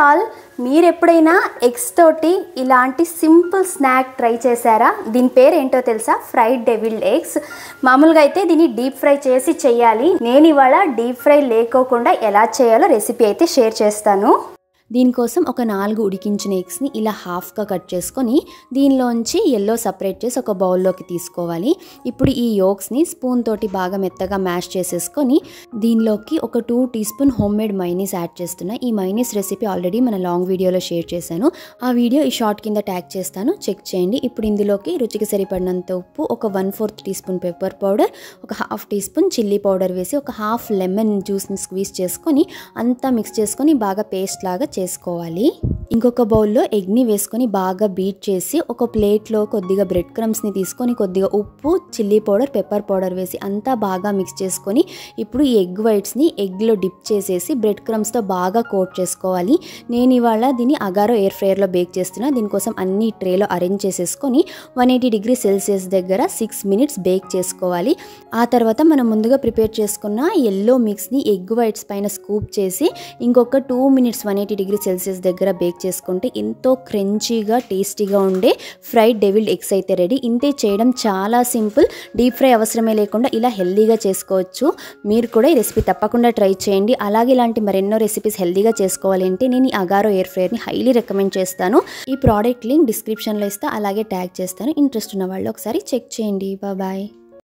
All, మీరు ఎప్పుడైనా eggs తోటి ఇలాంటి సింపుల్ స్నాక్ ట్రై చేశారా? దీని పేరు ఏంటో తెలుసా? Fried devilled eggs. మామూలుగా అయితే దీన్ని డీప్ ఫ్రై చేసి చేయాలి. నేను ఇవాళ డీప్ ఫ్రై లేకోకుండా ఎలా చేయాలో రెసిపీ అయితే షేర్ చేస్తాను. దీనికోసం ఒక 4 ఉడికించిన ఎగ్స్ని ఇలా హాఫ్గా కట్ చేసుకొని దీనిలోంచి ఎల్లో సపరేట్ చేసి ఒక బౌల్లోకి తీసుకోవాలి. ఇప్పుడు ఈ యోగ్స్ని స్పూన్ తోటి బాగా మెత్తగా మ్యాష్ చేసేసుకొని దీనిలోకి ఒక 2 teaspoon home made mayonnaise add చేస్తున్నా. ఈ మైనీస్ రెసిపీ ఆల్రెడీ మన లాంగ్ వీడియోలో షేర్ చేశాను. ఆ వీడియో ఈ షార్ట్ కింద ట్యాగ్ చేస్తాను, చెక్ చేయండి. ఇప్పుడు ఇందులోకి రుచికి సరిపడినంత ఉప్పు, ఒక 1/4 టీ స్పూన్ పెప్పర్ పౌడర్, ఒక half teaspoon chilli powder వేసి ఒక హాఫ్ లెమన్ జ్యూస్ని స్క్వీజ్ చేసుకొని అంతా మిక్స్ చేసుకొని బాగా పేస్ట్ లాగా చేసుకోవాలి. ఇంకొక బౌల్లో ఎగ్ని వేసుకొని బాగా బీట్ చేసి ఒక ప్లేట్లో కొద్దిగా బ్రెడ్ క్రమ్స్ని తీసుకొని కొద్దిగా ఉప్పు, చిల్లీ పౌడర్, పెప్పర్ పౌడర్ వేసి అంతా బాగా మిక్స్ చేసుకొని ఇప్పుడు ఈ ఎగ్ వైట్స్ని ఎగ్లో డిప్ చేసేసి బ్రెడ్ క్రమ్స్తో బాగా కోట్ చేసుకోవాలి. నేను ఇవాళ దీన్ని అగారో ఎయిర్ ఫ్రైయర్లో బేక్ చేస్తున్నా. దీనికోసం అన్ని ట్రేలో అరేంజ్ చేసేసుకొని 180 డిగ్రీ సెల్సియస్ దగ్గర 6 మినిట్స్ బేక్ చేసుకోవాలి. ఆ తర్వాత మనం ముందుగా ప్రిపేర్ చేసుకున్న ఎల్లో మిక్స్ని ఎగ్ వైట్స్ పైన స్కూప్ చేసి ఇంకొక 2 మినిట్స్ 180 డిగ్రీ సెల్సియస్ దగ్గర బేక్ చేసుకుంటే ఎంతో క్రంచీగా టేస్టీగా ఉండే ఫ్రైడ్ డెవిల్డ్ ఎగ్స్ అయితే రెడీ. ఇంతే, చేయడం చాలా సింపుల్. డీప్ ఫ్రై అవసరమే లేకుండా ఇలా హెల్దీగా చేసుకోవచ్చు. మీరు కూడా ఈ రెసిపీ తప్పకుండా ట్రై చేయండి. అలాగే ఇలాంటి మరెన్నో రెసిపీస్ హెల్దీగా చేసుకోవాలి అంటే నేను ఈ అగారో ఎయిర్ ఫ్రైయర్ని హైలీ రికమెండ్ చేస్తాను. ఈ ప్రోడక్ట్ లింక్ డిస్క్రిప్షన్లో ఇస్తా, అలాగే ట్యాగ్ చేస్తాను. ఇంట్రెస్ట్ ఉన్న వాళ్ళు ఒకసారి చెక్ చేయండి. బాయ్.